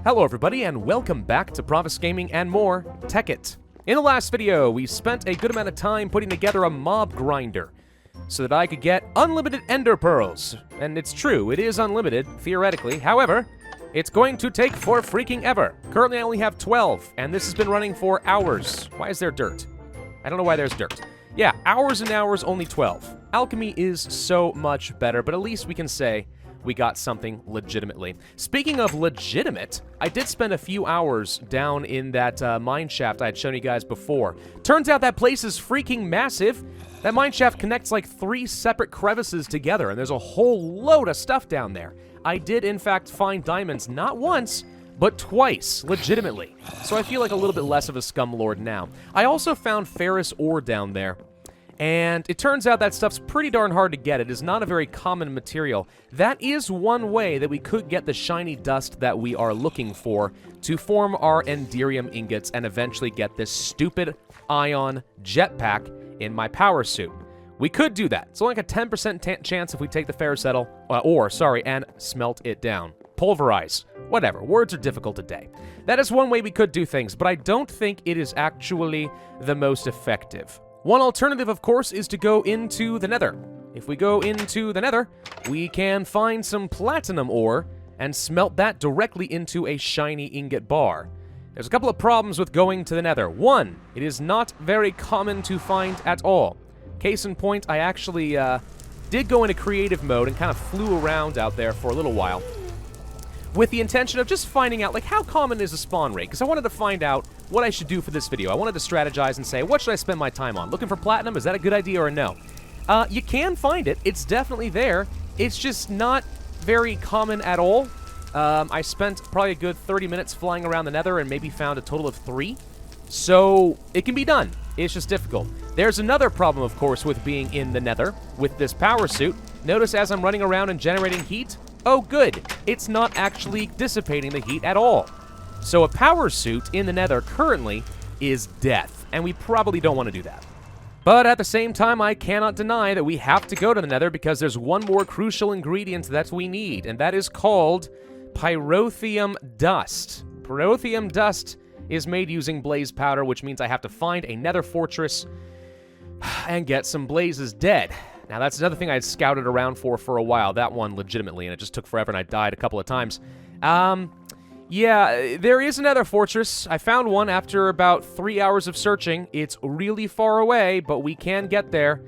Hello everybody and welcome back to Pravus Gaming and more Tekkit. In the last video, we spent a good amount of time putting together a mob grinder so that I could get unlimited ender pearls. And it's true, it is unlimited, theoretically. However, it's going to take for freaking ever. Currently I only have 12, and this has been running for hours. Why is there dirt? I don't know why there's dirt. Yeah, hours and hours, only 12. Alchemy is so much better, but at least we can say we got something legitimately. Speaking of legitimate, I did spend a few hours down in that mine shaft I had shown you guys before. Turns out that place is freaking massive. That mine shaft connects like 3 separate crevices together, and there's a whole load of stuff down there. I did, in fact, find diamonds not once, but twice, legitimately. So I feel like a little bit less of a scumlord now. I also found ferrous ore down there. And it turns out that stuff's pretty darn hard to get. It is not a very common material. That is one way that we could get the shiny dust that we are looking for to form our Enderium ingots and eventually get this stupid ion jetpack in my power suit. We could do that. It's only like a 10% chance if we take the ferrous ore, and smelt it down. Pulverize. Whatever. Words are difficult today. That is one way we could do things, but I don't think it is actually the most effective. One alternative, of course, is to go into the Nether. If we go into the Nether, we can find some platinum ore and smelt that directly into a shiny ingot bar. There's a couple of problems with going to the Nether. One, it is not very common to find at all. Case in point, I actually did go into creative mode and kind of flew around out there for a little while with the intention of just finding out, like, how common is the spawn rate? Because I wanted to find out what I should do for this video. I wanted to strategize and say, what should I spend my time on? Looking for platinum? Is that a good idea or no? You can find it. It's definitely there. It's just not very common at all. I spent probably a good 30 minutes flying around the Nether and maybe found a total of 3. So it can be done. It's just difficult. There's another problem, of course, with being in the Nether with this power suit. Notice as I'm running around and generating heat, oh good, it's not actually dissipating the heat at all. So a power suit in the Nether currently is death, and we probably don't want to do that. But at the same time, I cannot deny that we have to go to the Nether because there's one more crucial ingredient that we need, and that is called Pyrotheum dust. Pyrotheum dust is made using blaze powder, which means I have to find a Nether fortress and get some blazes dead. Now, that's another thing I had scouted around for a while, that one legitimately, and it just took forever, and I died a couple of times. Yeah, there is another fortress. I found one after about 3 hours of searching. It's really far away, but we can get there.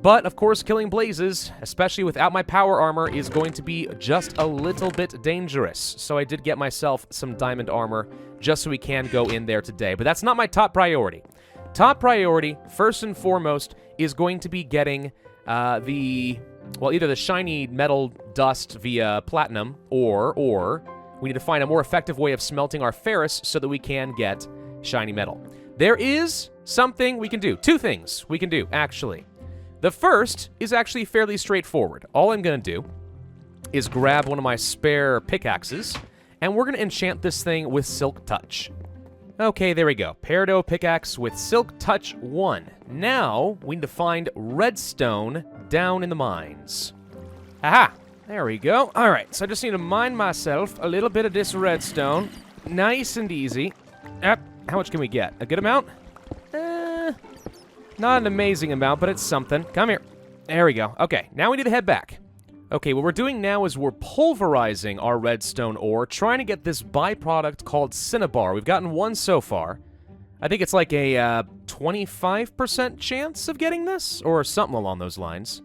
But, of course, killing blazes, especially without my power armor, is going to be just a little bit dangerous. So I did get myself some diamond armor just so we can go in there today. But that's not my top priority. Top priority, first and foremost, is going to be getting either the shiny metal dust via platinum, or we need to find a more effective way of smelting our ferrous so that we can get shiny metal. There is something we can do. 2 things we can do, actually. The first is actually fairly straightforward. All I'm going to do is grab one of my spare pickaxes, and we're going to enchant this thing with Silk Touch. Okay, there we go. Peridot pickaxe with Silk Touch 1. Now, we need to find redstone down in the mines. Aha! There we go. Alright, so I just need to mine myself a little bit of this redstone. Nice and easy. How much can we get? A good amount? Not an amazing amount, but it's something. Come here. There we go. Okay, now we need to head back. Okay, what we're doing now is we're pulverizing our redstone ore, trying to get this byproduct called cinnabar. We've gotten one so far. I think it's like a 25% chance of getting this, or something along those lines.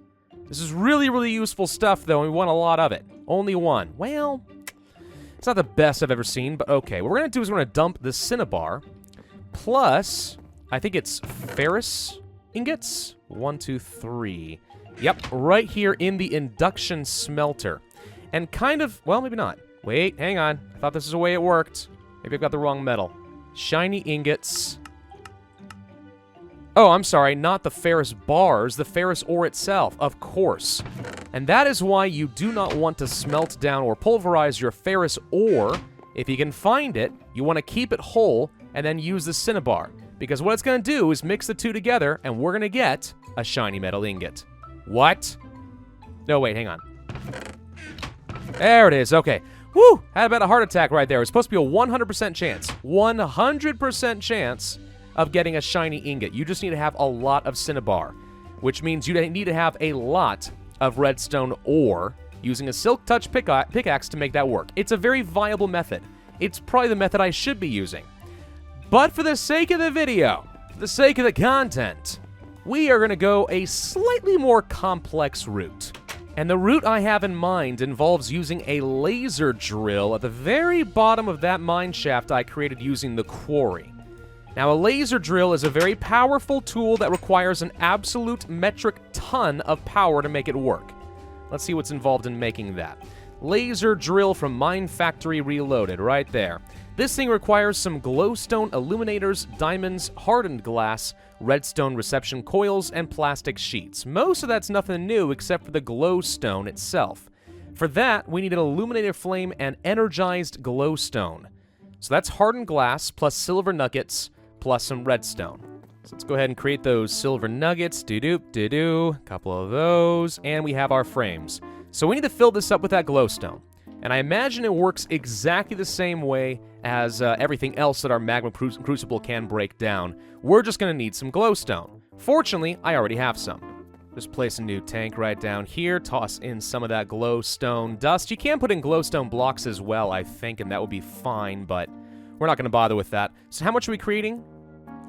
This is really, really useful stuff, though, and we want a lot of it. Only one. Well, it's not the best I've ever seen, but okay. What we're going to do is we're going to dump the cinnabar, plus, I think it's ferrous ingots? 1, 2, 3. Yep, right here in the induction smelter. And kind of, well, maybe not. Wait, hang on. I thought this is the way it worked. Maybe I've got the wrong metal. Shiny ingots. Oh, I'm sorry, not the ferrous bars, the ferrous ore itself, of course. And that is why you do not want to smelt down or pulverize your ferrous ore. If you can find it, you want to keep it whole and then use the cinnabar. Because what it's going to do is mix the two together, and we're going to get a shiny metal ingot. What? No, wait, hang on. There it is. Okay. Woo! Had about a heart attack right there. It's supposed to be a 100% chance. 100% chance of getting a shiny ingot. You just need to have a lot of cinnabar, which means you need to have a lot of redstone ore using a silk touch pickaxe to make that work. It's a very viable method. It's probably the method I should be using. But for the sake of the video, for the sake of the content, we are going to go a slightly more complex route. And the route I have in mind involves using a laser drill at the very bottom of that mine shaft I created using the quarry. Now, a laser drill is a very powerful tool that requires an absolute metric ton of power to make it work. Let's see what's involved in making that. Laser drill from Mine Factory Reloaded, right there. This thing requires some glowstone illuminators, diamonds, hardened glass, redstone reception coils, and plastic sheets. Most of that's nothing new except for the glowstone itself. For that, we need an illuminator flame and energized glowstone. So that's hardened glass plus silver nuggets plus some redstone. So let's go ahead and create those silver nuggets. Do-do. Couple of those. And we have our frames. So we need to fill this up with that glowstone. And I imagine it works exactly the same way as everything else that our magma crucible can break down. We're just going to need some glowstone. Fortunately, I already have some. Just place a new tank right down here, toss in some of that glowstone dust. You can put in glowstone blocks as well, I think, and that would be fine, but we're not going to bother with that. So how much are we creating?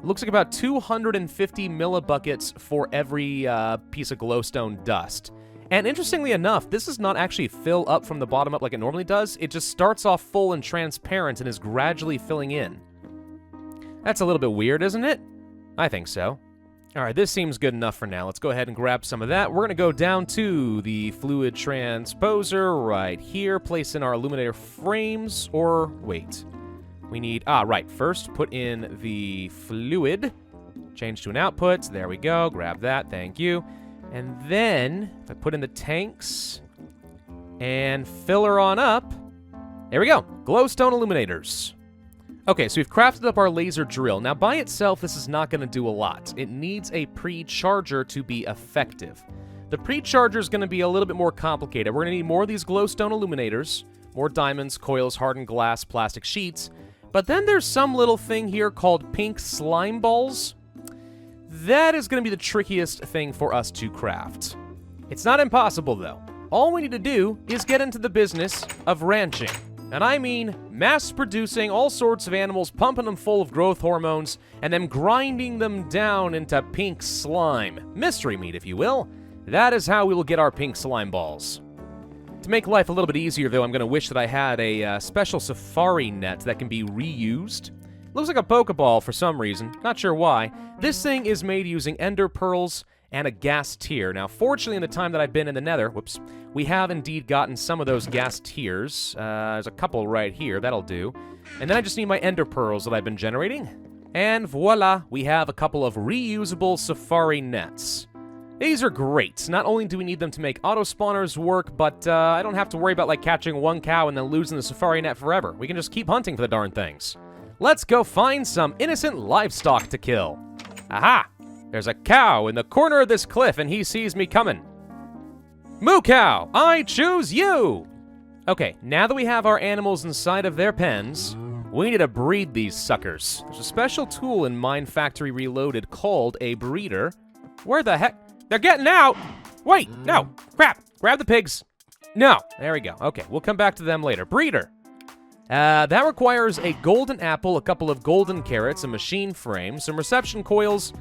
It looks like about 250 millibuckets for every piece of glowstone dust. And interestingly enough, this does not actually fill up from the bottom up like it normally does. It just starts off full and transparent and is gradually filling in. That's a little bit weird, isn't it? I think so. All right, this seems good enough for now. Let's go ahead and grab some of that. We're going to go down to the fluid transposer right here, place in our illuminator frames, or wait. We need, right, first put in the fluid, change to an output. There we go, grab that, thank you. And then, if I put in the tanks and fill her on up, there we go, glowstone illuminators. Okay, so we've crafted up our laser drill. Now, by itself, this is not going to do a lot. It needs a pre-charger to be effective. The pre-charger is going to be a little bit more complicated. We're going to need more of these glowstone illuminators, more diamonds, coils, hardened glass, plastic sheets. But then there's some little thing here called pink slime balls. That is going to be the trickiest thing for us to craft. It's not impossible, though. All we need to do is get into the business of ranching. And I mean mass-producing all sorts of animals, pumping them full of growth hormones, and then grinding them down into pink slime. Mystery meat, if you will. That is how we will get our pink slime balls. To make life a little bit easier, though, I'm going to wish that I had a special safari net that can be reused. Looks like a Pokeball for some reason, not sure why. This thing is made using ender pearls and a gas tier. Now, fortunately, in the time that I've been in the Nether, we have indeed gotten some of those gas tiers. There's a couple right here, that'll do. And then I just need my ender pearls that I've been generating. And voila, we have a couple of reusable safari nets. These are great. Not only do we need them to make auto spawners work, but I don't have to worry about like catching one cow and then losing the safari net forever. We can just keep hunting for the darn things. Let's go find some innocent livestock to kill. Aha! There's a cow in the corner of this cliff, and he sees me coming. Moo cow, I choose you! Okay, now that we have our animals inside of their pens, we need to breed these suckers. There's a special tool in Mine Factory Reloaded called a breeder. Where the heck? They're getting out! Wait, no, crap, grab the pigs. No, there we go. Okay, we'll come back to them later. Breeder. That requires a golden apple, a couple of golden carrots, a machine frame, some reception coils,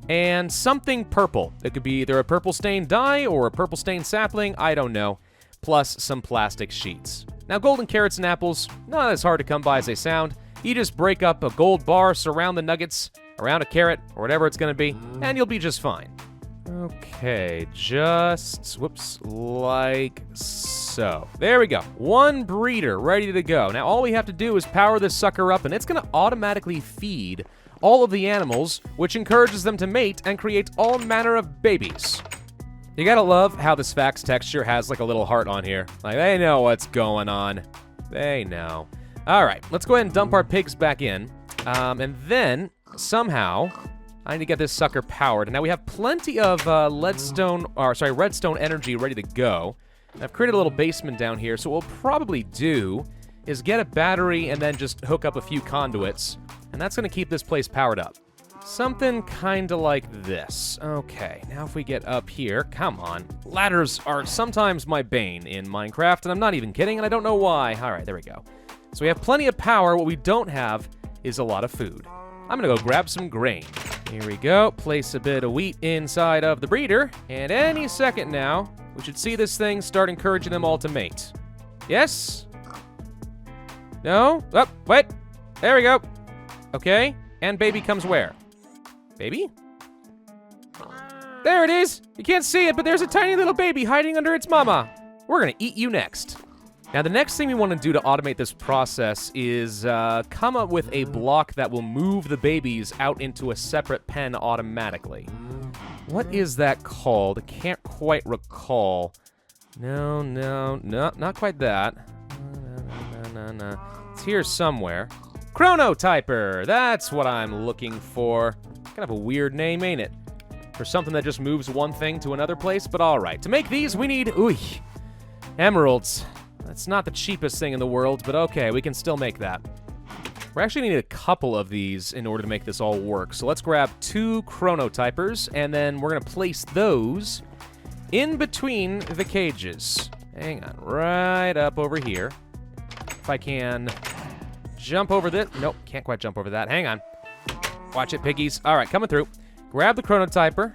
and something purple. It could be either a purple stained dye or a purple stained sapling, I don't know, plus some plastic sheets. Now, golden carrots and apples, not as hard to come by as they sound. You just break up a gold bar, surround the nuggets around a carrot, or whatever it's going to be, and you'll be just fine. Okay, just, like so. There we go. One breeder ready to go. Now, all we have to do is power this sucker up, and it's going to automatically feed all of the animals, which encourages them to mate and create all manner of babies. You gotta love how this fax texture has like a little heart on here. Like, they know what's going on. They know. All right, let's go ahead and dump our pigs back in. And then, somehow, I need to get this sucker powered. And now we have plenty of redstone energy ready to go. I've created a little basement down here, so what we'll probably do is get a battery and then just hook up a few conduits, and that's going to keep this place powered up. Something kind of like this. Okay, now if we get up here, come on. Ladders are sometimes my bane in Minecraft, and I'm not even kidding, and I don't know why. All right, there we go. So we have plenty of power. What we don't have is a lot of food. I'm going to go grab some grain. Here we go. Place a bit of wheat inside of the breeder, and any second now, we should see this thing start encouraging them all to mate. Yes? No? Oh, wait. There we go. Okay, and baby comes where? Baby? There it is! You can't see it, but there's a tiny little baby hiding under its mama. We're gonna eat you next. Now, the next thing we want to do to automate this process is come up with a block that will move the babies out into a separate pen automatically. What is that called? I can't quite recall. No, not quite that. No. It's here somewhere. Chronotyper! That's what I'm looking for. Kind of a weird name, ain't it? For something that just moves one thing to another place, but alright. To make these, we need, emeralds. That's not the cheapest thing in the world, but okay, we can still make that. We're actually gonna need a couple of these in order to make this all work. So let's grab 2 chronotypers, and then we're gonna place those in between the cages. Hang on, right up over here. If I can jump over this. Nope, can't quite jump over that. Hang on. Watch it, piggies. All right, coming through. Grab the chronotyper.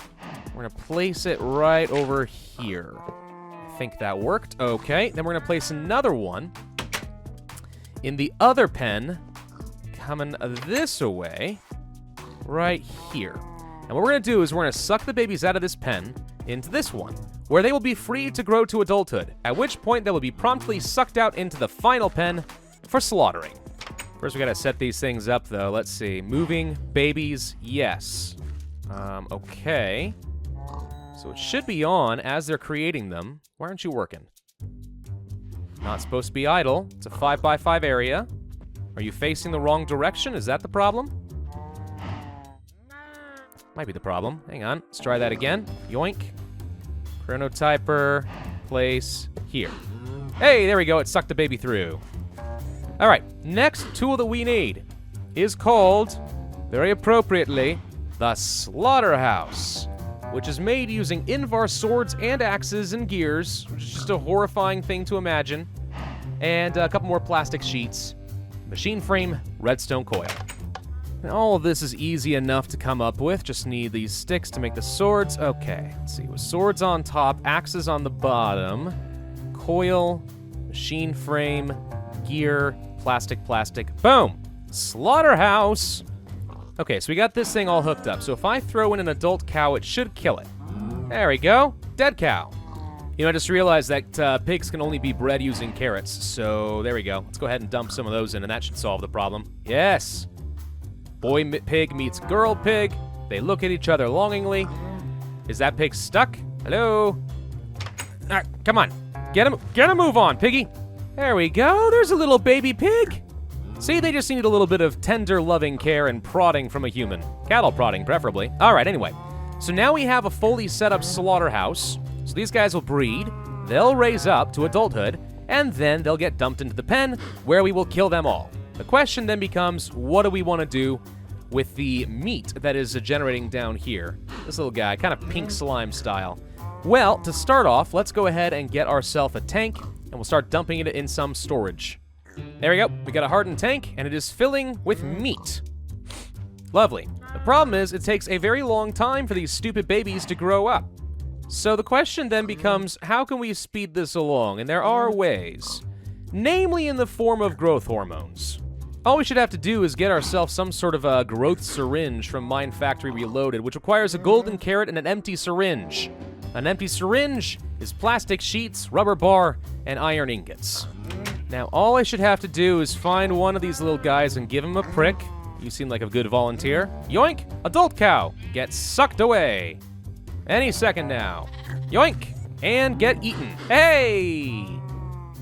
We're gonna place it right over here. I think that worked. Okay, then we're gonna place another one in the other pen, coming this way, right here. And what we're gonna do is we're gonna suck the babies out of this pen into this one, where they will be free to grow to adulthood, at which point they will be promptly sucked out into the final pen for slaughtering. First, we gotta set these things up, though. Let's see. Moving babies, yes. Okay. So it should be on as they're creating them. Why aren't you working? Not supposed to be idle. It's a 5x5 area. Are you facing the wrong direction? Is that the problem? Might be the problem. Hang on. Let's try that again. Yoink. Chronotyper. Place here. Hey, there we go. It sucked the baby through. All right. Next tool that we need is called, very appropriately, the Slaughterhouse, which is made using Invar swords and axes and gears, which is just a horrifying thing to imagine, and a couple more plastic sheets, machine frame, redstone coil. And all of this is easy enough to come up with. Just need these sticks to make the swords. Okay, let's see. With swords on top, axes on the bottom, coil, machine frame, gear, plastic. Boom! Slaughterhouse! Okay, so we got this thing all hooked up. So if I throw in an adult cow, it should kill it. There we go. Dead cow. You know, I just realized that pigs can only be bred using carrots. So there we go. Let's go ahead and dump some of those in, and that should solve the problem. Yes! Boy pig meets girl pig. They look at each other longingly. Is that pig stuck? Hello? All right, come on. Get a move on, piggy. There we go. There's a little baby pig. See, they just need a little bit of tender, loving care and prodding from a human. Cattle prodding, preferably. All right, anyway. So now we have a fully set up slaughterhouse. So these guys will breed, they'll raise up to adulthood, and then they'll get dumped into the pen, where we will kill them all. The question then becomes, what do we want to do with the meat that is generating down here? This little guy, kind of pink slime style. Well, to start off, let's go ahead and get ourselves a tank, and we'll start dumping it in some storage. There we go. We got a hardened tank, and it is filling with meat. Lovely. The problem is, it takes a very long time for these stupid babies to grow up. So the question then becomes, how can we speed this along? And there are ways. Namely in the form of growth hormones. All we should have to do is get ourselves some sort of a growth syringe from Mine Factory Reloaded, which requires a golden carrot and an empty syringe. An empty syringe is plastic sheets, rubber bar, and iron ingots. Now, all I should have to do is find one of these little guys and give him a prick. You seem like a good volunteer. Yoink! Adult cow! Get sucked away! Any second now. Yoink! And get eaten. Hey!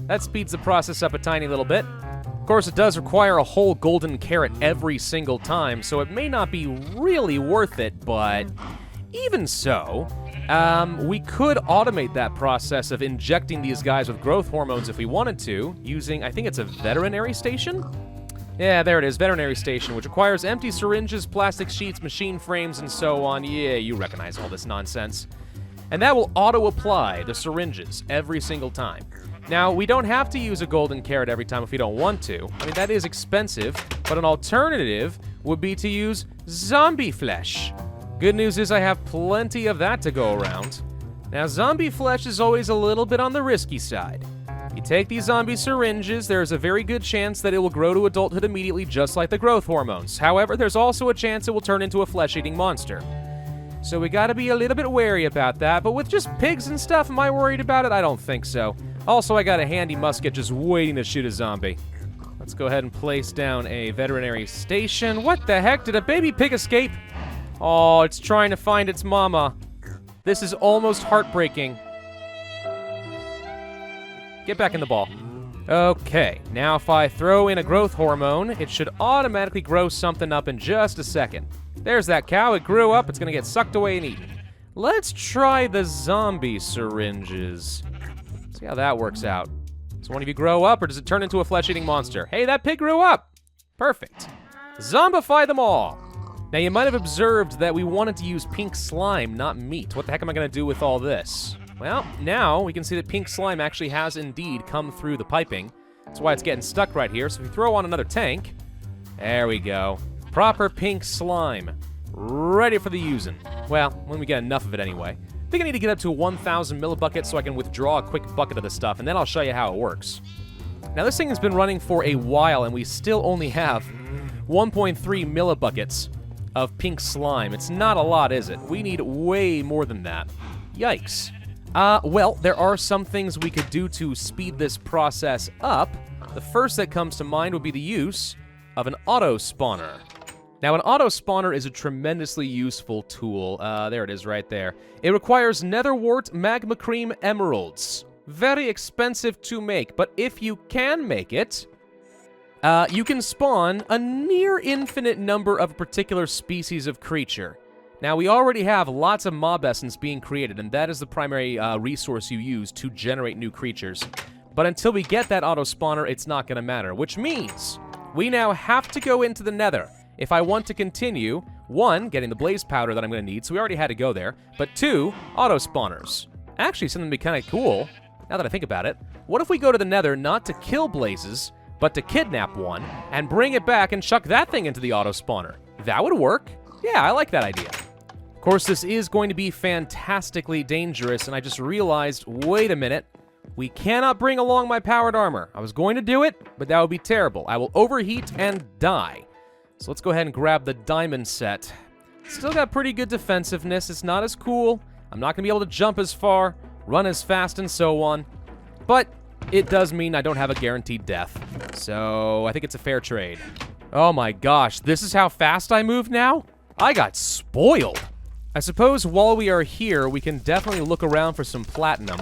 That speeds the process up a tiny little bit. Of course, it does require a whole golden carrot every single time, so it may not be really worth it, but even so, We could automate that process of injecting these guys with growth hormones if we wanted to, using, I think it's a Veterinary Station? Yeah, there it is, Veterinary Station, which requires empty syringes, plastic sheets, machine frames, and so on. Yeah, you recognize all this nonsense. And that will auto-apply the syringes every single time. Now, we don't have to use a golden carrot every time if we don't want to. I mean, that is expensive, but an alternative would be to use zombie flesh. Good news is I have plenty of that to go around. Now, zombie flesh is always a little bit on the risky side. You take these zombie syringes, there's a very good chance that it will grow to adulthood immediately, just like the growth hormones. However, there's also a chance it will turn into a flesh-eating monster. So we gotta be a little bit wary about that, but with just pigs and stuff, am I worried about it? I don't think so. Also, I got a handy musket just waiting to shoot a zombie. Let's go ahead and place down a veterinary station. What the heck? Did a baby pig escape? Oh, it's trying to find its mama. This is almost heartbreaking. Get back in the ball. Okay, now if I throw in a growth hormone, it should automatically grow something up in just a second. There's that cow. It grew up. It's going to get sucked away and eaten. Let's try the zombie syringes. See how that works out. Does one of you grow up, or does it turn into a flesh-eating monster? Hey, that pig grew up. Perfect. Zombify them all. Now, you might have observed that we wanted to use pink slime, not meat. What the heck am I going to do with all this? Well, now we can see that pink slime actually has indeed come through the piping. That's why it's getting stuck right here. So if we throw on another tank, there we go. Proper pink slime. Ready for the using. Well, when we get enough of it anyway. I think I need to get up to 1,000 millibuckets so I can withdraw a quick bucket of the stuff, and then I'll show you how it works. Now, this thing has been running for a while, and we still only have 1.3 millibuckets of pink slime. It's not a lot, is it? We need way more than that. Yikes. Well, there are some things we could do to speed this process up. The first that comes to mind would be the use of an auto spawner. Now, an auto spawner is a tremendously useful tool. There it is right there. It requires Nether Wart magma cream emeralds. Very expensive to make, but if you can make it, you can spawn a near infinite number of a particular species of creature. Now, we already have lots of mob essence being created, and that is the primary resource you use to generate new creatures. But until we get that auto spawner, it's not going to matter, which means we now have to go into the Nether if I want to continue, 1, getting the blaze powder that I'm going to need, so we already had to go there, but 2, auto spawners. Actually, something to be kind of cool, now that I think about it. What if we go to the Nether not to kill blazes, but to kidnap one, and bring it back and chuck that thing into the auto spawner? That would work. Yeah, I like that idea. Of course, this is going to be fantastically dangerous, and I just realized, wait a minute, we cannot bring along my powered armor. I was going to do it, but that would be terrible. I will overheat and die. So let's go ahead and grab the diamond set. Still got pretty good defensiveness. It's not as cool. I'm not going to be able to jump as far, run as fast, and so on. But it does mean I don't have a guaranteed death. So I think it's a fair trade. Oh my gosh, this is how fast I move now? I got spoiled. I suppose while we are here, we can definitely look around for some platinum.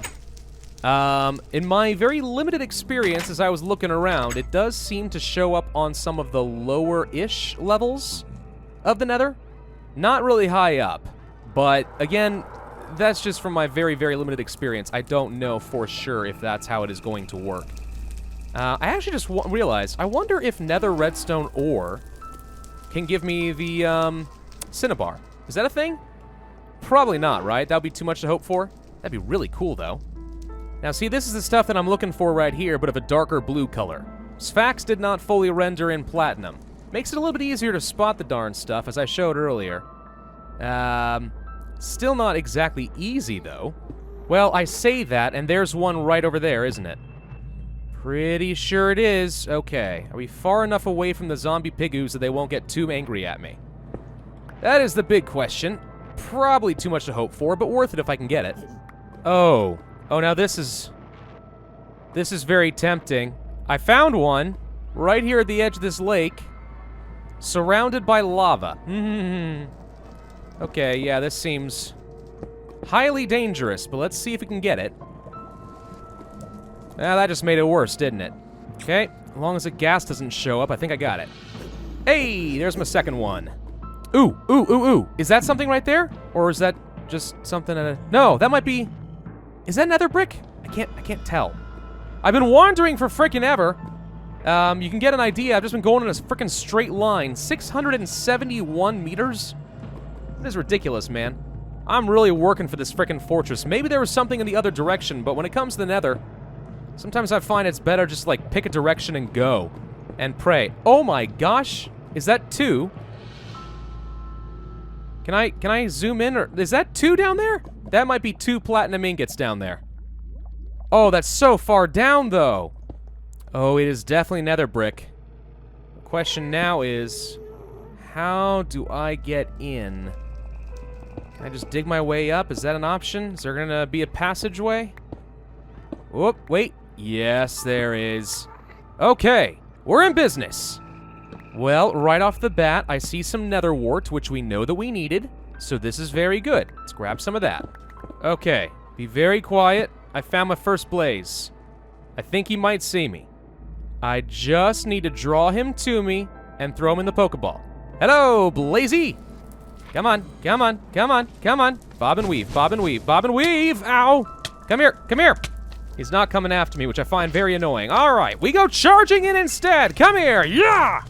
In my very limited experience as I was looking around, it does seem to show up on some of the lower-ish levels of the Nether. Not really high up, but again, that's just from my very, very limited experience. I don't know for sure if that's how it is going to work. I actually just realized, I wonder if Nether redstone ore can give me the, cinnabar. Is that a thing? Probably not, right? That would be too much to hope for. That'd be really cool, though. Now, see, this is the stuff that I'm looking for right here, but of a darker blue color. Sphax did not fully render in platinum. Makes it a little bit easier to spot the darn stuff, as I showed earlier. Still not exactly easy, though. Well, I say that, and there's one right over there, isn't it? Pretty sure it is. Okay. Are we far enough away from the zombie pigoos that they won't get too angry at me? That is the big question. Probably too much to hope for, but worth it if I can get it. Oh. Oh, now this is very tempting. I found one right here at the edge of this lake, surrounded by lava. Okay, yeah, this seems highly dangerous, but let's see if we can get it. Ah, that just made it worse, didn't it? Okay, as long as the gas doesn't show up, I think I got it. Hey, there's my second one. Ooh, ooh, ooh, ooh. Is that something right there? Or is that just something at a... No, that might be... Is that nether brick? I can't tell. I've been wandering for frickin' ever. You can get an idea. I've just been going in a frickin' straight line. 671 meters? That is ridiculous, man. I'm really working for this frickin' fortress. Maybe there was something in the other direction, but when it comes to the nether, sometimes I find it's better just, like, pick a direction and go. And pray. Oh my gosh! Is that 2? Can I zoom in, or... Is that 2 down there? That might be 2 platinum ingots down there. Oh, that's so far down, though. Oh, it is definitely nether brick. The question now is, how do I get in? Can I just dig my way up? Is that an option? Is there gonna be a passageway? Whoop, wait. Yes, there is. Okay, we're in business. Well, right off the bat, I see some nether wart, which we know that we needed, so this is very good. Let's grab some of that. Okay, be very quiet. I found my first blaze. I think he might see me. I just need to draw him to me and throw him in the Pokeball. Hello, Blazy! Come on, come on, come on, come on. Bob and weave, bob and weave, bob and weave! Ow! Come here, come here! He's not coming after me, which I find very annoying. All right, we go charging in instead. Come here, yeah!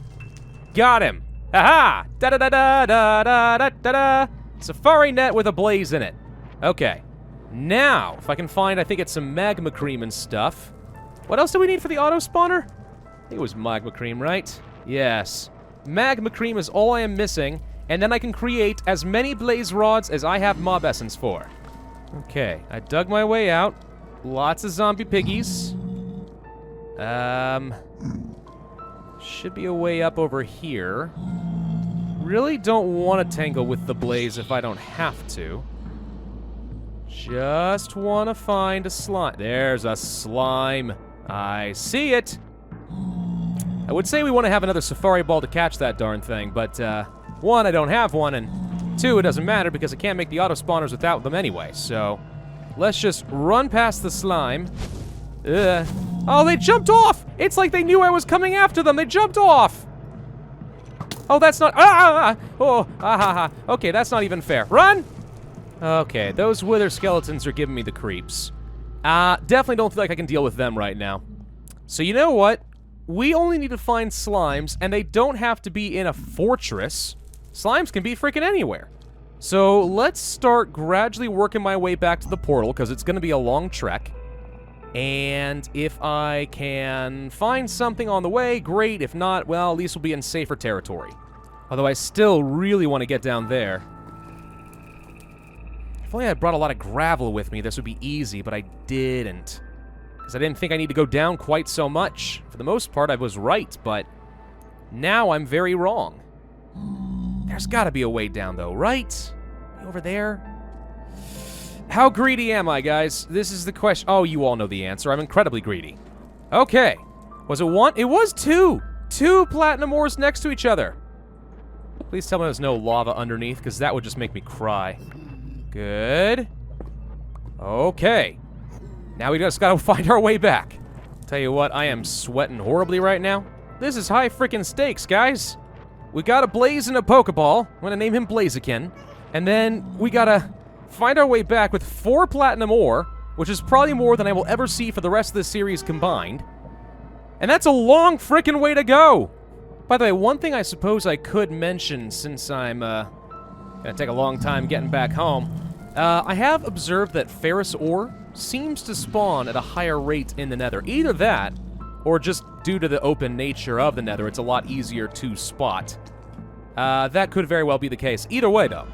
Got him. Ha-ha! Da-da-da-da-da-da-da-da-da! Safari net with a blaze in it. Okay. Now, if I can find, I think it's some magma cream and stuff. What else do we need for the auto spawner? I think it was magma cream, right? Yes. Magma cream is all I am missing, and then I can create as many blaze rods as I have mob essence for. Okay, I dug my way out. Lots of zombie piggies. Should be a way up over here. Really don't want to tangle with the blaze if I don't have to. Just want to find a slime. There's a slime. I see it. I would say we want to have another safari ball to catch that darn thing, but, 1, I don't have one, and 2, it doesn't matter because I can't make the auto spawners without them anyway, so let's just run past the slime. Ugh. Oh, they jumped off! It's like they knew I was coming after them. They jumped off! Oh, that's not... Okay, that's not even fair. Run! Okay, those wither skeletons are giving me the creeps. Definitely don't feel like I can deal with them right now. So you know what? We only need to find slimes, and they don't have to be in a fortress. Slimes can be freaking anywhere. So let's start gradually working my way back to the portal, because it's going to be a long trek. And if I can find something on the way, great. If not, well, at least we'll be in safer territory. Although I still really want to get down there. If only I brought a lot of gravel with me, this would be easy, but I didn't. Because I didn't think I need to go down quite so much. For the most part, I was right, but now I'm very wrong. There's got to be a way down, though, right? Over there? How greedy am I, guys? This is the question. Oh, you all know the answer. I'm incredibly greedy. Okay. Was it 1? It was 2! 2 platinum ores next to each other. Please tell me there's no lava underneath, because that would just make me cry. Good. Okay. Now we just gotta find our way back. Tell you what, I am sweating horribly right now. This is high freaking stakes, guys. We got a Blaze and a Pokeball. I'm gonna name him Blaziken. And then we gotta find our way back with 4 platinum ore, which is probably more than I will ever see for the rest of the series combined. And that's a long freaking way to go. By the way, one thing I suppose I could mention since I'm gonna take a long time getting back home. I have observed that ferrous ore seems to spawn at a higher rate in the nether. Either that, or just due to the open nature of the nether, it's a lot easier to spot. That could very well be the case. Either way, though,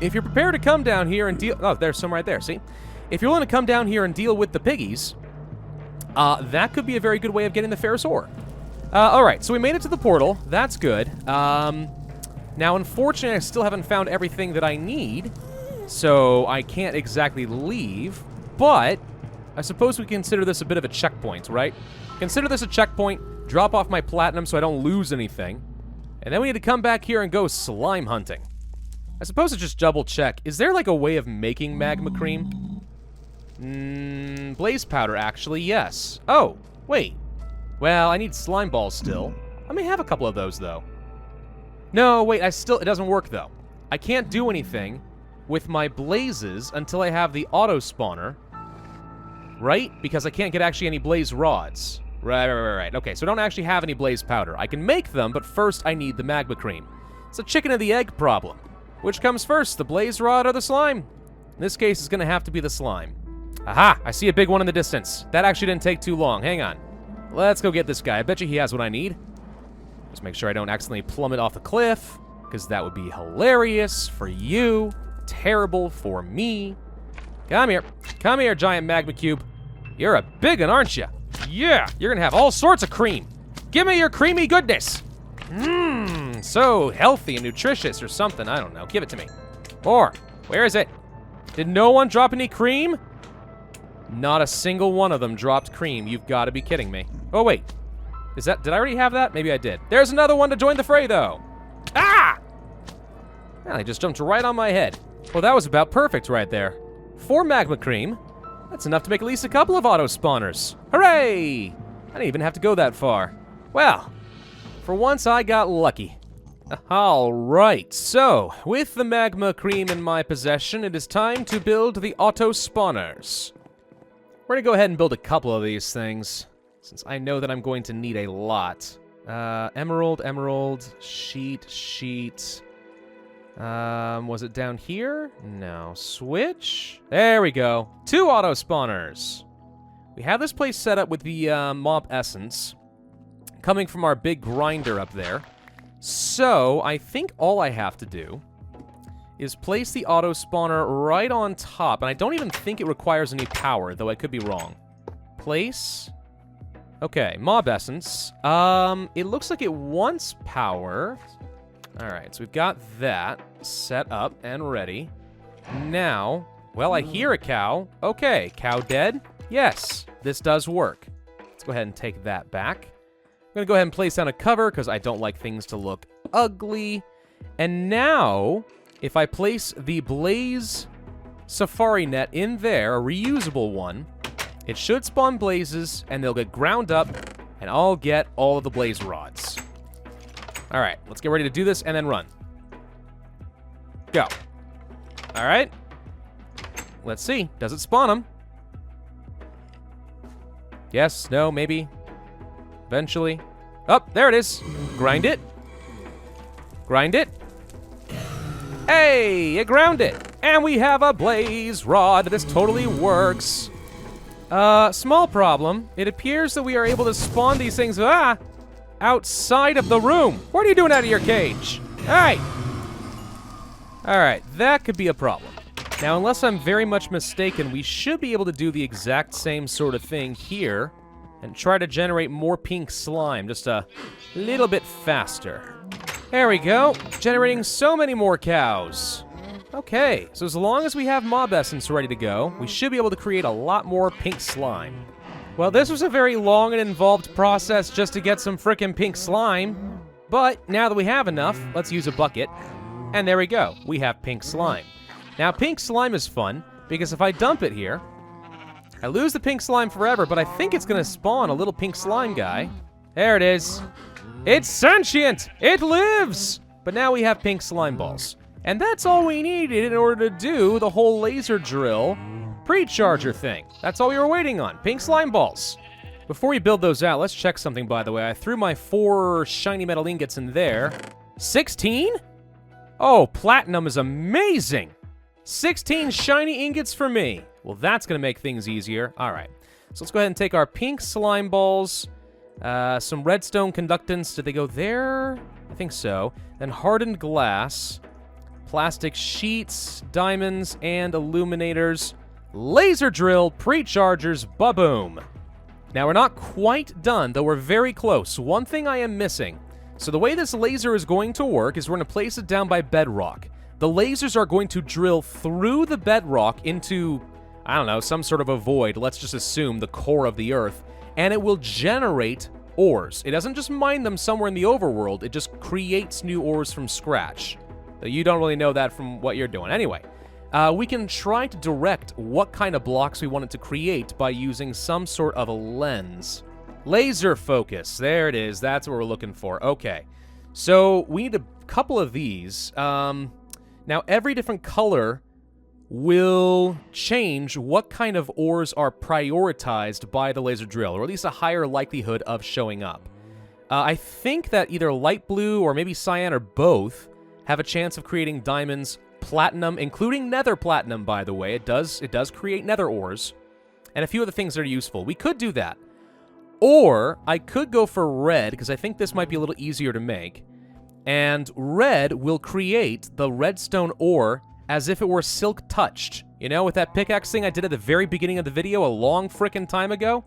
if you're prepared to come down here and deal... Oh, there's some right there, see? If you're willing to come down here and deal with the piggies, that could be a very good way of getting the ferrous ore. Alright, so we made it to the portal. That's good. Now, unfortunately, I still haven't found everything that I need, so I can't exactly leave, but I suppose we consider this a bit of a checkpoint, right? Consider this a checkpoint, drop off my platinum so I don't lose anything, and then we need to come back here and go slime hunting. I suppose to just double check, is there like a way of making magma cream? Blaze powder, actually, yes. Oh, wait. Well, I need slime balls still. I may have a couple of those, though. No, wait, it doesn't work, though. I can't do anything with my blazes until I have the auto spawner. Right? Because I can't get actually any blaze rods. Right. Okay, so I don't actually have any blaze powder. I can make them, but first I need the magma cream. It's a chicken and the egg problem. Which comes first, the blaze rod or the slime? In this case, it's going to have to be the slime. Aha! I see a big one in the distance. That actually didn't take too long. Hang on. Let's go get this guy. I bet you he has what I need. Just make sure I don't accidentally plummet off the cliff, because that would be hilarious for you, terrible for me. Come here. Come here, giant magma cube. You're a big one, aren't you? Yeah, you're gonna have all sorts of cream. Give me your creamy goodness. Mmm, so healthy and nutritious or something. I don't know. Give it to me. More. Where is it? Did no one drop any cream? Not a single one of them dropped cream. You've got to be kidding me. Oh, wait. Is that... Did I already have that? Maybe I did. There's another one to join the fray, though. Ah! Well, they just jumped right on my head. Well, that was about perfect right there. 4 magma cream. That's enough to make at least a couple of auto spawners. Hooray! I didn't even have to go that far. Well, for once I got lucky. Alright, so, with the magma cream in my possession, it is time to build the auto spawners. We're gonna go ahead and build a couple of these things, since I know that I'm going to need a lot. Emerald, sheet. Was it down here? No. Switch? There we go. 2 auto spawners. We have this place set up with the mob essence coming from our big grinder up there. So, I think all I have to do is place the auto spawner right on top, and I don't even think it requires any power, though I could be wrong. Place. Okay, mob essence. It looks like it wants power. Alright, so we've got that set up and ready. Now, well, I hear a cow. Okay, cow dead? Yes, this does work. Let's go ahead and take that back. I'm gonna go ahead and place down a cover, because I don't like things to look ugly. And now, if I place the blaze safari net in there, a reusable one, it should spawn blazes, and they'll get ground up, and I'll get all of the blaze rods. All right, let's get ready to do this and then run. Go. All right. Let's see. Does it spawn them? Yes, no, maybe. Eventually. Oh, there it is. Grind it. Grind it. Hey, it ground it. And we have a blaze rod. This totally works. Small problem. It appears that we are able to spawn these things, outside of the room. What are you doing out of your cage? Hey! Alright, that could be a problem. Now, unless I'm very much mistaken, we should be able to do the exact same sort of thing here and try to generate more pink slime just a little bit faster. There we go. Generating so many more cows. Okay, so as long as we have mob essence ready to go, we should be able to create a lot more pink slime. Well, this was a very long and involved process just to get some frickin' pink slime. But now that we have enough, let's use a bucket. And there we go. We have pink slime. Now, pink slime is fun, because if I dump it here, I lose the pink slime forever, but I think it's going to spawn a little pink slime guy. There it is. It's sentient! It lives! But now we have pink slime balls. And that's all we needed in order to do the whole laser drill pre-charger thing. That's all we were waiting on. Pink slime balls. Before we build those out, let's check something, by the way. I threw my 4 shiny metal ingots in there. 16? Oh, platinum is amazing! 16 shiny ingots for me. Well, that's going to make things easier. All right. So let's go ahead and take our pink slime balls, some redstone conductance. Did they go there? I think so. Then hardened glass, plastic sheets, diamonds, and illuminators. Laser drill, pre-chargers, ba-boom. Now, we're not quite done, though we're very close. One thing I am missing. So the way this laser is going to work is we're going to place it down by bedrock. The lasers are going to drill through the bedrock into, I don't know, some sort of a void. Let's just assume the core of the Earth. And it will generate ores. It doesn't just mine them somewhere in the overworld. It just creates new ores from scratch. You don't really know that from what you're doing. Anyway, we can try to direct what kind of blocks we want it to create by using some sort of a lens. Laser focus. There it is. That's what we're looking for. Okay. So we need a couple of these. Now, every different color will change what kind of ores are prioritized by the laser drill, or at least a higher likelihood of showing up. I think that either light blue or maybe cyan or both have a chance of creating diamonds, platinum, including nether platinum, by the way. It does create nether ores, and a few other things that are useful. We could do that. Or I could go for red, because I think this might be a little easier to make. And red will create the redstone ore as if it were silk touched. You know, with that pickaxe thing I did at the very beginning of the video a long frickin' time ago?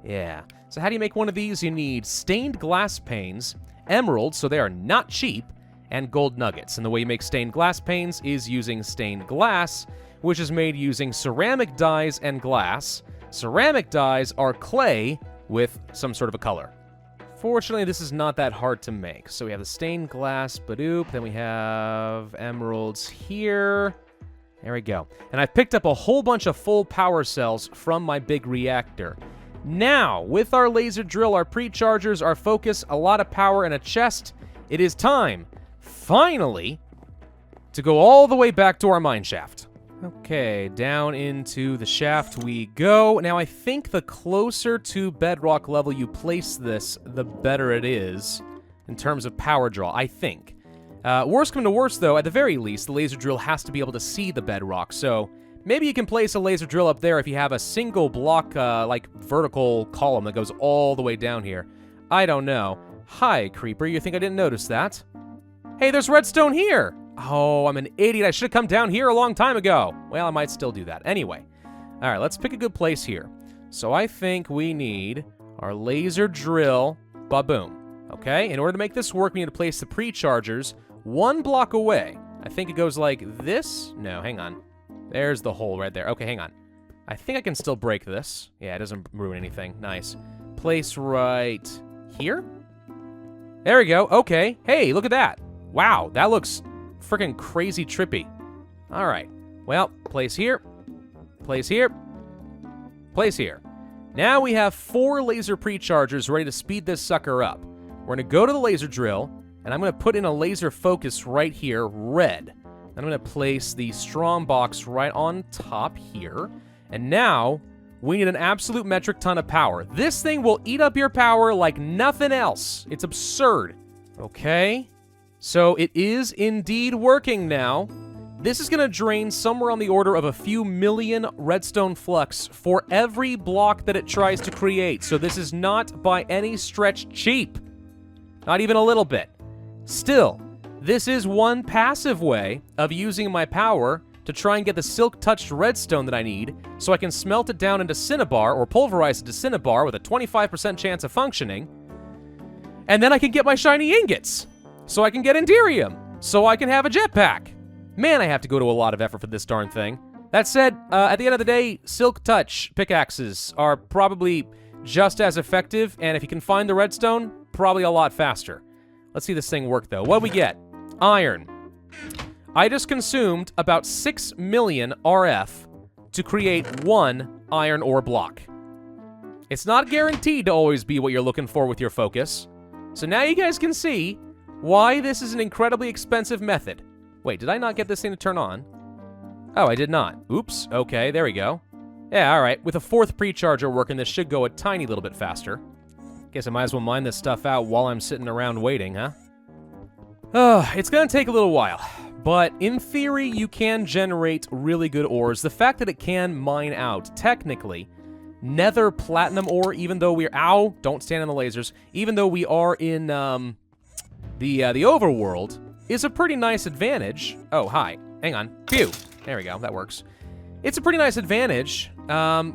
Yeah. So how do you make one of these? You need stained glass panes, emeralds, so they are not cheap, and gold nuggets. And the way you make stained glass panes is using stained glass, which is made using ceramic dyes and glass. Ceramic dyes are clay with some sort of a color. Fortunately, this is not that hard to make. So we have the stained glass, badoop, then we have emeralds here. There we go. And I've picked up a whole bunch of full power cells from my big reactor. Now, with our laser drill, our pre-chargers, our focus, a lot of power, and a chest, it is time, finally, to go all the way back to our mine shaft. Okay, down into the shaft we go. Now, I think the closer to bedrock level you place this, the better it is in terms of power draw, I think. Worst come to worst, though, at the very least, the laser drill has to be able to see the bedrock, so maybe you can place a laser drill up there if you have a single block, like, vertical column that goes all the way down here. I don't know. Hi, Creeper, you think I didn't notice that? Hey, there's redstone here! Oh, I'm an idiot. I should have come down here a long time ago. Well, I might still do that. Anyway. All right, let's pick a good place here. So I think we need our laser drill. Ba-boom. Okay, in order to make this work, we need to place the pre-chargers 1 block away. I think it goes like this. No, hang on. There's the hole right there. Okay, hang on. I think I can still break this. Yeah, it doesn't ruin anything. Nice. Place right here. There we go. Okay. Hey, look at that. Wow, that looks freaking crazy trippy. All right. Well, place here. Place here. Place here. Now we have 4 laser pre-chargers ready to speed this sucker up. We're going to go to the laser drill, and I'm going to put in a laser focus right here, red. I'm going to place the strong box right on top here. And now, we need an absolute metric ton of power. This thing will eat up your power like nothing else. It's absurd. Okay. So it is indeed working now. This is going to drain somewhere on the order of a few million redstone flux for every block that it tries to create. So this is not by any stretch cheap. Not even a little bit. Still, this is one passive way of using my power to try and get the silk-touched redstone that I need so I can smelt it down into cinnabar or pulverize it to cinnabar with a 25% chance of functioning. And then I can get my shiny ingots. So I can get Enderium, so I can have a jetpack. Man, I have to go to a lot of effort for this darn thing. That said, at the end of the day, Silk Touch pickaxes are probably just as effective, and if you can find the redstone, probably a lot faster. Let's see this thing work, though. What do we get? Iron. I just consumed about 6 million RF to create 1 iron ore block. It's not guaranteed to always be what you're looking for with your focus. So now you guys can see why this is an incredibly expensive method. Wait, did I not get this thing to turn on? Oh, I did not. Oops. Okay, there we go. Yeah, all right. With a 4th pre-charger working, this should go a tiny little bit faster. Guess I might as well mine this stuff out while I'm sitting around waiting, huh? It's gonna take a little while, but in theory, you can generate really good ores. The fact that it can mine out, technically, nether platinum ore, even though we're... Ow! Don't stand on the lasers. Even though we are in, the overworld, is a pretty nice advantage. Oh, hi. Hang on. Phew. There we go. That works. It's a pretty nice advantage.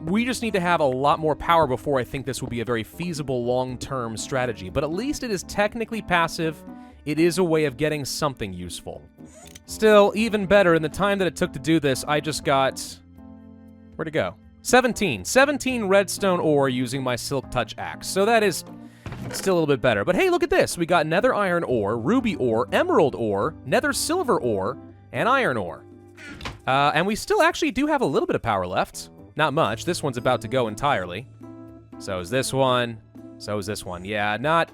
We just need to have a lot more power before I think this will be a very feasible long-term strategy. But at least it is technically passive. It is a way of getting something useful. Still, even better, in the time that it took to do this, I just got... Where'd it go? 17 redstone ore using my Silk Touch axe. So that is still a little bit better. But hey, look at this. We got nether iron ore, ruby ore, emerald ore, nether silver ore, and iron ore. And we still actually do have a little bit of power left. Not much. This one's about to go entirely. So is this one. So is this one. Yeah, not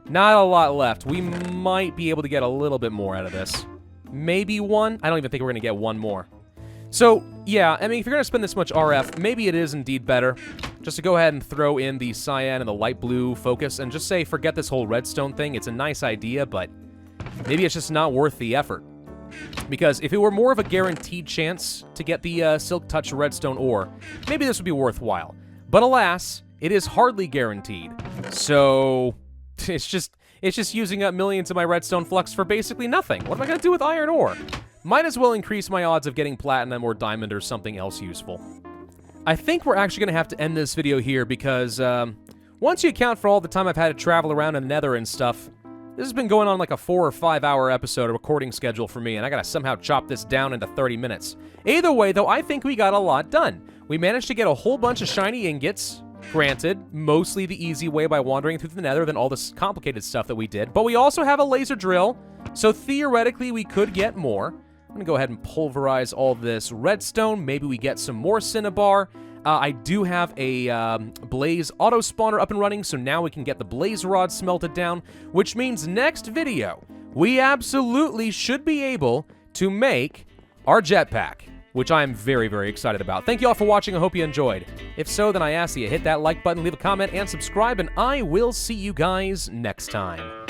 a lot left. We might be able to get a little bit more out of this. Maybe 1. I don't even think we're going to get 1 more. So, yeah, I mean, if you're going to spend this much RF, maybe it is indeed better just to go ahead and throw in the cyan and the light blue focus and just say, forget this whole redstone thing. It's a nice idea, but maybe it's just not worth the effort. Because if it were more of a guaranteed chance to get the Silk Touch redstone ore, maybe this would be worthwhile. But alas, it is hardly guaranteed. So, it's just using up millions of my redstone flux for basically nothing. What am I going to do with iron ore? Might as well increase my odds of getting platinum or diamond or something else useful. I think we're actually going to have to end this video here because once you account for all the time I've had to travel around in the Nether and stuff, this has been going on like a 4 or 5 hour episode of recording schedule for me, and I gotta somehow chop this down into 30 minutes. Either way, though, I think we got a lot done. We managed to get a whole bunch of shiny ingots. Granted, mostly the easy way by wandering through the Nether than all this complicated stuff that we did. But we also have a laser drill, so theoretically we could get more. I'm gonna go ahead and pulverize all this redstone. Maybe we get some more cinnabar. I do have a blaze auto spawner up and running, so now we can get the blaze rod smelted down, which means next video, we absolutely should be able to make our jetpack, which I am very, very excited about. Thank you all for watching. I hope you enjoyed. If so, then I ask that you hit that like button, leave a comment, and subscribe, and I will see you guys next time.